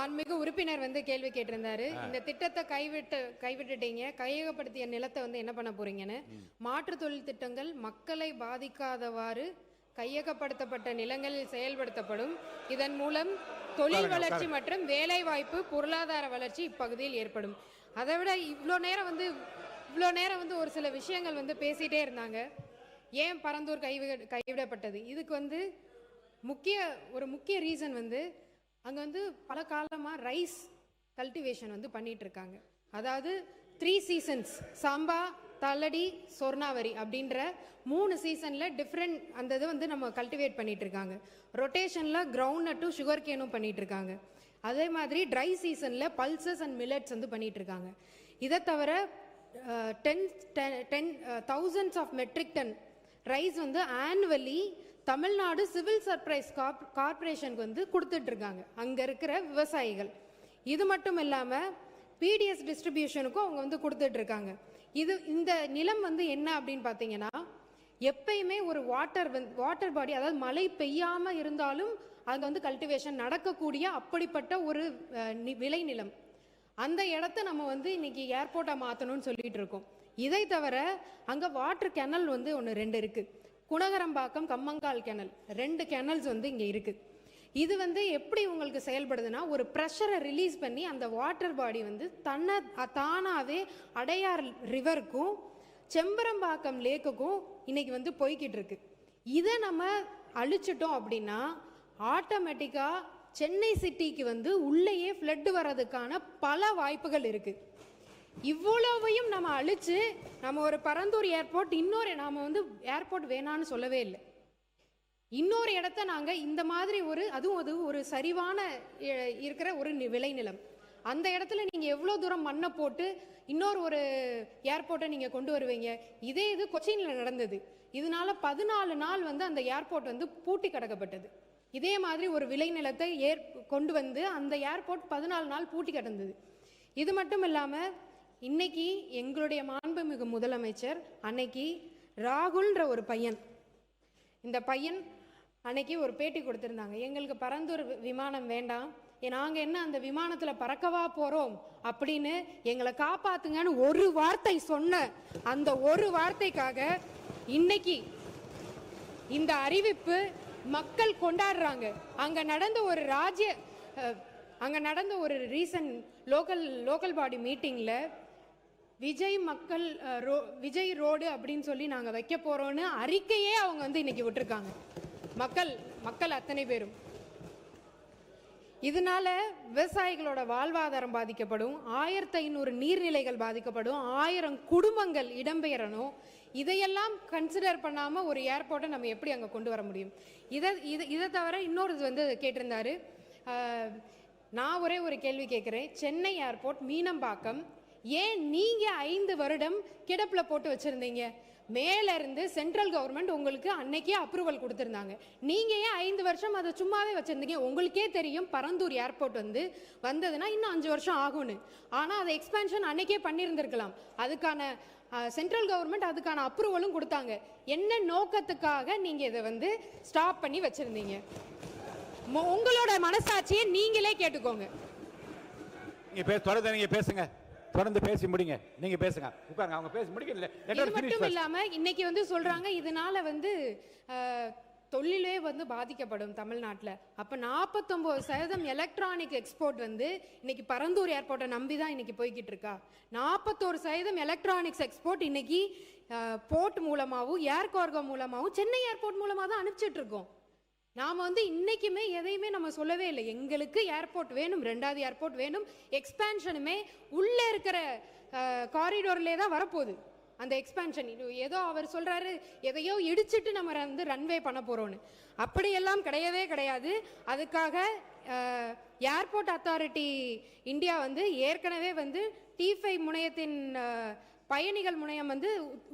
மாண்புமிகு உறுப்பினர் வந்து கேள்வி கேட்டிருந்தாரு. இந்த திட்டத்தை கைவிட்டுட்டீங்க, கையகப்படுத்திய நிலத்தை வந்து என்ன பண்ண போறீங்கன்னு. மாற்று தொழில் திட்டங்கள் மக்களை பாதிக்காதவாறு கையகப்படுத்தப்பட்ட நிலங்களில் செயல்படுத்தப்படும். இதன் மூலம் தொழில் வளர்ச்சி மற்றும் வேலை வாய்ப்பு, பொருளாதார வளர்ச்சி இப்பகுதியில் ஏற்படும். அதை விட இவ்வளோ நேரம் வந்து ஒரு சில விஷயங்கள் வந்து பேசிட்டே இருந்தாங்க. ஏன் பரந்தூர் கைவிடப்பட்டது? இதுக்கு வந்து முக்கிய ரீசன் வந்து அங்கே வந்து பல காலமாக ரைஸ் கல்டிவேஷன் வந்து பண்ணிட்டு இருக்காங்க. அதாவது 3 சீசன்ஸ், சாம்பா, தள்ளடி, சொர்ணாவரி அப்படின்ற 3 சீசனில் டிஃப்ரெண்ட் அந்த இது வந்து நம்ம கல்டிவேட் பண்ணிட்டு இருக்காங்க. ரொட்டேஷனில் கிரவுண்ட் நட்டும் சுகர் கேனும் பண்ணிட்டு இருக்காங்க. அதே மாதிரி ட்ரை சீசனில் பல்சஸ் அண்ட் மில்லட்ஸ் வந்து பண்ணிட்டு இருக்காங்க. இதை தவிர 10,000 ஆஃப் மெட்ரிக் டன் ரைஸ் வந்து ஆனுவலி தமிழ்நாடு சிவில் சப்ளைஸ் கார்பரேஷனுக்கு வந்து கொடுத்துட்டு இருக்காங்க அங்கே இருக்கிற விவசாயிகள். இது மட்டும் இல்லாமல் பிடிஎஸ் டிஸ்ட்ரிபியூஷனுக்கும் அவங்க வந்து கொடுத்துட்டு இருக்காங்க. இந்த நிலம் வந்து என்ன அப்படின்னு பார்த்தீங்கன்னா, எப்பயுமே ஒரு வாட்டர் பாடி, அதாவது மழை பெய்யாம இருந்தாலும் அங்கே வந்து கல்டிவேஷன் நடக்கக்கூடிய அப்படிப்பட்ட ஒரு விளை நிலம். அந்த இடத்த நம்ம வந்து இன்னைக்கு ஏர்போர்ட்டாக மாற்றணும்னு சொல்லிட்டு இருக்கோம். இதை தவிர அங்கே வாட்டர் கெனல் வந்து 1-2 இருக்கு. குணகரம்பாக்கம், கம்மங்கால் கெனல், 2 கெனல்ஸ் வந்து இங்கே இருக்கு. இது வந்து எப்படி உங்களுக்கு செயல்படுதுன்னா, ஒரு ப்ரெஷரை ரிலீஸ் பண்ணி அந்த வாட்டர் பாடி வந்து தானாகவே அடையார் ரிவருக்கும் செம்பரம்பாக்கம் லேக்குக்கும் இன்னைக்கு வந்து போய்கிட்டு இருக்கு. இதை நம்ம அழிச்சிட்டோம் அப்படின்னா ஆட்டோமேட்டிக்காக சென்னை சிட்டிக்கு வந்து உள்ளேயே ஃப்ளட் வர்றதுக்கான பல வாய்ப்புகள் இருக்கு. இவ்வளவையும் நம்ம அழிச்சு நம்ம ஒரு பரந்தூர் ஏர்போர்ட், நாம வந்து ஏர்போர்ட் வேணான்னு சொல்லவே இல்லை. இன்னொரு இடத்த நாங்கள் இந்த மாதிரி அதுவும் ஒரு சரிவான இருக்கிற ஒரு விளைநிலம், அந்த இடத்துல நீங்கள் எவ்வளோ தூரம் மண்ணை போட்டு ஒரு ஏர்போர்ட்டை நீங்கள் கொண்டு வருவீங்க? இது கொச்சினில் நடந்தது. இதனால 14 நாள் வந்து அந்த ஏர்போர்ட் வந்து பூட்டி கிடக்கப்பட்டது. இதே மாதிரி ஒரு விளைநிலத்தை கொண்டு வந்து அந்த ஏர்போர்ட் 14 நாள் பூட்டி கிடந்தது. இது மட்டும் இல்லாமல் இன்னைக்கு எங்களுடைய மாண்புமிகு முதலமைச்சர் அன்னைக்கு ராகுல்ன்ற ஒரு பையன், இந்த பையன் அன்னைக்கு ஒரு பேட்டி கொடுத்துருந்தாங்க. எங்களுக்கு பரந்தூர் விமானம் வேண்டாம், நாங்கள் என்ன அந்த விமானத்தில் பறக்கவா போகிறோம் அப்படின்னு எங்களை காப்பாத்துங்கன்னு ஒரு வார்த்தை சொன்ன அந்த ஒரு வார்த்தைக்காக இன்னைக்கு இந்த அறிவிப்பு மக்கள் கொண்டாடுறாங்க. அங்கே நடந்த ஒரு ரீசன்ட் லோக்கல் பாடி மீட்டிங்கில் விஜய் ரோடு அப்படின்னு சொல்லி நாங்கள் வைக்க போகிறோன்னு அறிக்கையே அவங்க வந்து இன்னைக்கு விட்டுருக்காங்க. மக்கள் அத்தனை பேரும். இதனால விவசாயிகளோட வாழ்வாதாரம் பாதிக்கப்படும், 1500 நீர்நிலைகள் பாதிக்கப்படும், 1000 குடும்பங்கள் இடம்பெயரணும். இதையெல்லாம் கன்சிடர் பண்ணாம ஒரு ஏர்போர்ட்டை நம்ம எப்படி அங்கே கொண்டு வர முடியும்? இதை தவிர இன்னொரு வந்து கேட்டிருந்தாரு. நான் ஒரே ஒரு கேள்வி கேட்குறேன். சென்னை ஏர்போர்ட் மீனம்பாக்கம் ஏன் நீங்க 5 வருடம் கிடப்புல போட்டு வச்சிருந்தீங்க? மேல இருந்து சென்ட்ரல் கவர்மெண்ட் உங்களுக்கு அன்னைக்கே அப்ரூவல் கொடுத்திருந்தாங்க. நீங்க ஏன் 5 வருஷம் அதை சும்மாவே வச்சிருந்தீங்க? உங்களுக்கே தெரியும் பரந்தூர் ஏர்போர்ட் வந்து வந்ததுன்னா இன்னும் 5 வருஷம் ஆகும்னு. ஆனா அதை எக்ஸ்பேன்ஷன் அன்னைக்கே பண்ணியிருந்திருக்கலாம். அதுக்கான சென்ட்ரல் கவர்மெண்ட் அதுக்கான அப்ரூவலும் கொடுத்தாங்க. என்ன நோக்கத்துக்காக நீங்க இதை வந்து ஸ்டாப் பண்ணி வச்சிருந்தீங்க? உங்களோட மனசாட்சியை நீங்களே கேட்டுக்கோங்க. நீங்க பேசுங்க, தொடர்ந்து பேசி முடிங்க. நீங்க பேசுங்க, உட்காருங்க. அவங்க பேசி முடிக்கல. இது மட்டும் இல்லாம இன்னைக்கு வந்து சொல்றாங்க இதனால வந்து தொழிலே வந்து பாதிக்கப்படும் தமிழ்நாட்டில். அப்ப 49% எலக்ட்ரானிக் எக்ஸ்போர்ட் வந்து இன்னைக்கு பரந்தூர் ஏர்போர்ட்டை நம்பி தான் இன்னைக்கு போய்கிட்டு இருக்கா. 41% எலக்ட்ரானிக்ஸ் எக்ஸ்போர்ட் இன்னைக்கு போர்ட் மூலமாகவும் ஏர் கார்கோ மூலமாகவும் சென்னை ஏர்போர்ட் மூலமா தான் அனுப்பிச்சிட்டு இருக்கோம். நாம வந்து இன்னைக்குமே எதையுமே நம்ம சொல்லவே இல்லை. எங்களுக்கு ஏர்போர்ட் வேணும், 2வது ஏர்போர்ட் வேணும். எக்ஸ்பேன்ஷனுமே உள்ள இருக்கிற காரிடோர்லே தான் வரப்போகுது. அந்த எக்ஸ்பேன்ஷன் ஏதோ அவர் சொல்றாரு எதையோ இடிச்சிட்டு நம்ம வந்து ரன்வே பண்ண போறோம்னு. அப்படியெல்லாம் கிடையவே கிடையாது. அதுக்காக ஏர்போர்ட் அத்தாரிட்டி இந்தியா வந்து ஏற்கனவே வந்து T5 முனையத்தின் பயணிகள் முனையம் வந்து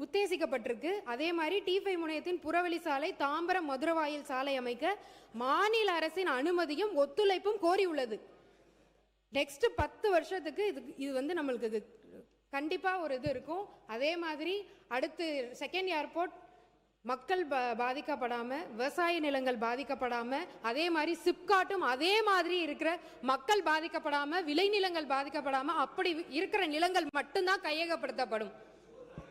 உத்தேசிக்கப்பட்டிருக்கு. அதே மாதிரி T5 முனையத்தின் புறவழி சாலை, தாம்பரம் மதுரவாயில் சாலை அமைக்க மாநில அரசின் அனுமதியும் ஒத்துழைப்பும் கோரி உள்ளது. நெக்ஸ்ட் 10 வருஷத்துக்கு இது வந்து நம்மளுக்கு கண்டிப்பா ஒரு இது இருக்கும். அதே மாதிரி அடுத்து செகண்ட் ஏர்போர்ட் மக்கள் பாதிக்கப்படாம, விவசாய நிலங்கள் பாதிக்கப்படாம, அதே மாதிரி சிப்காட்டும் அதே மாதிரி இருக்கிற மக்கள் பாதிக்கப்படாம, விளைநிலங்கள் பாதிக்கப்படாம அப்படி இருக்கிற நிலங்கள் மட்டும்தான் கையகப்படுத்தப்படும்.